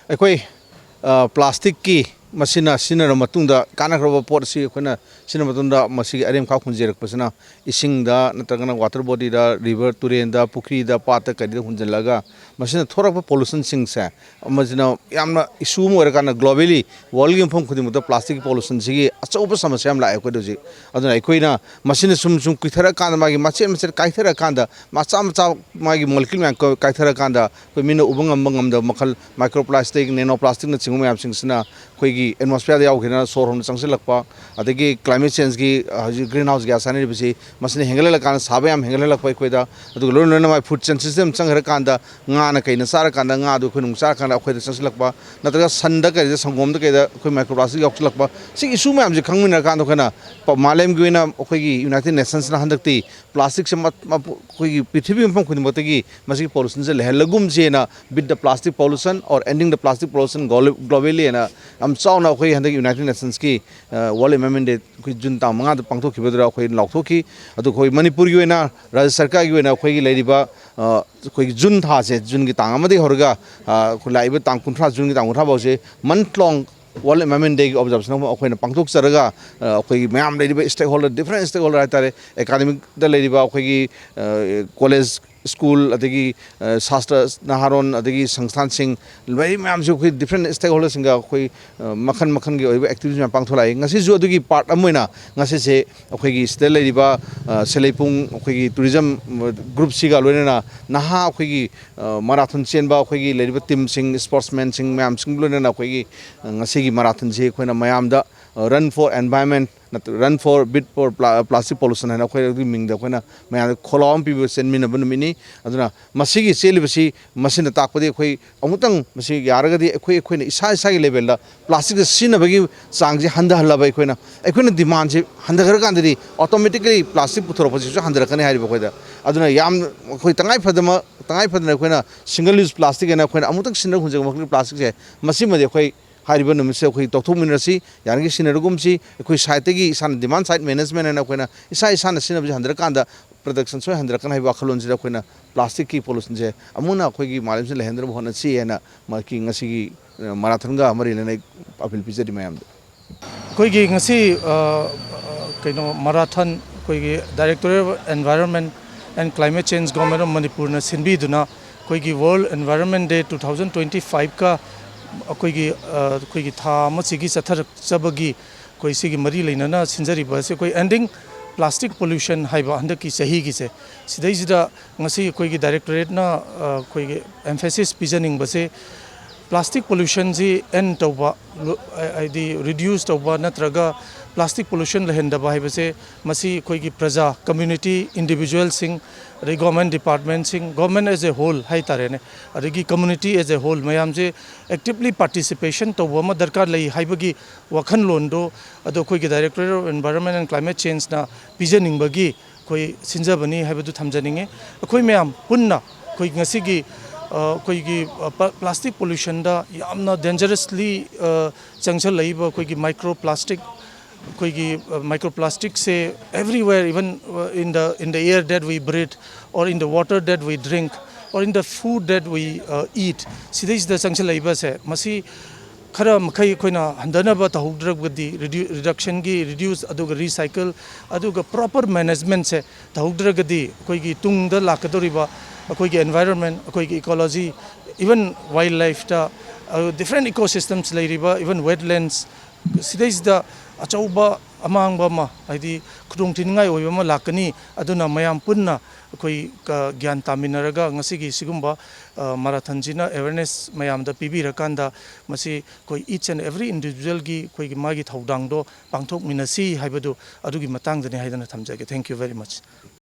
ekhoi plastic ki masina sinara matungda kana khroba pot si ekhona sinara matunda masi arem kha khunjerak pasana ising da natagana water body da river turen da pukri da pat da kadi hunjalaga masina thorak pollution sing sa amajina yamna issue mo kana globally world gi phom khudi muta plastic pollution sigi achauba samasya am la ekoi doji aduna ekoina masina sum kuithara kan magi machem machem kaithara kanda macha macha magi molecule man kaithara kanda ko mina ubangam bangam da makhal microplastic nanoplastic na chingum yam singsina khoi atmosphere yaw khina sor hon changsil lakpa adagi climate change gi greenhouse gas ani bisi masine hengala kan sabe am hengala lakpa khoida adu lon lon mai food chain system changhara kanda nga na kaina sara kanda nga du khunung sara kanda khoida changsil lakpa nataga sanda kai sangom da kai da khoi microplastic yaw lakpa si issue ma am ji khangmina kan khana malem gi na khoi gi united nations na handakti plastic se khoi gi prithvi phom khuni motagi masi pollution se lehalagum je na with the plastic pollution or ending the plastic pollution globally na am chauna khoi handak united nations ki world environment day khoi jun ta manga da pangthok khibadra khoi laukhoki adu khoi manipur gi na rajya sarkar gi na khoi gi leiriba khoi jun tha se jun gi tang amadi horga khulai ba tang kunthra jun gi tang kunthra bau se month long world environment day observation of khoi na pangthok charaga khoi mayam leiriba stakeholder different stakeholder atare academic da leiriba khoi gi college school adagi shastra naharon adagi sangstan sing very ma'am ju khoi different stakeholders singa khoi makhan makhan gi oiba activities ma pangtholai ngasi ju adagi part amoina ngasi se khoi gi stel riba seleipung khoi gi tourism group siga loina naha khoi gi marathon chen ba khoi gi leriba team sing sportsmen sing ma'am sing loina khoi gi ngasi gi marathon je khoi na mayam da run for environment run for bit for plastic pollution and khoi ming da khoi na mayam kholom pi sen min ban mini aduna masigi selibasi masina takpadi khoi amutang masi yaraga di khoi na isa isa gi level da plastic sin bagi chang ji handa hala bai khoi na demand ji handa gar kan di automatically plastic puthoro pasi ju handa rakani hari khoi da aduna yam khoi tangai phadana khoi na single use plastic na khoi na amutang sinna khunjang makli plastic je masi ma de khoi hariba numise khoi tokthokminasi yangi sinarugumsi khoi site gi san demand side management na khoi na isa isa na sinabji handra kanda production so handra kan haiba khalon jira khoi na plastic ki pollution je amuna khoi gi malim se lehendra bhona si na marking ngasi gi marathon ga amari na appeal pizadi mayam khoi gi ngasi kaino marathon khoi gi director of environment and climate change government of manipur na sinbi duna khoi gi world environment day 2025 ka अखोई था मसिगी चथर चबगी कोई सिगी मरी लेना सिंजरी बसे कोई ending plastic pollution हाइबा हंदकी सही गिसे सिदैजिदा ngasi कोई directorate ना कोई एम्फेसिस पिजनिंग बसे प्लास्टिक पोल्यूशन जी एंड तोबा आईदी रिड्यूस तोबा नत्रगा प्लास्टिक पोल्यूशन लहेंदबा हाइबसे मसी कोई की प्रजा कम्युनिटी इंडिविजुअल सिंग गवर्नमेंट डिपार्टमेंट सिंग गवर्नमेंट एज ए होल हाई तारेने अदगी कम्युनिटी एज ए होल मयाम जे एक्टिवली पार्टिसिपेशन तोबा म दरकार लई हाइबगी वखन लोंदो अदो कोई की director of environment and climate change ना पिजनिंग बगी कोई सिंजबनी हाइबदु थमजनिंगे कोई मयाम पुन्ना कोई ngasi कोई की प्लास्टिक पोल्यूशन दा यामना डेंजरसली चंगसल लईब कोई की microplastic से everywhere even in the air that we breathe or in the water that we drink or in the food that we eat sidais da changchal laiba se masi khara makai koina handana ba tahudrak gadi reduction gi reduce aduga recycle aduga proper management se tahudrak gadi koi gi tung da lakadoriba koi gi environment koi gi ecology even wildlife ta different ecosystems lairiba even wetlands sidais da achauba amangba ma haidi khudong thiningai oiba ma lakani aduna mayam punna koi gyan taminaraga ngasi gi sigumba marathon jina awareness mayam da pibi rakanda masi koi each and every individual gi koi gi magi thodang do pangthok minasi haibadu adugi matang dani haidana thamjage. Thank you very much.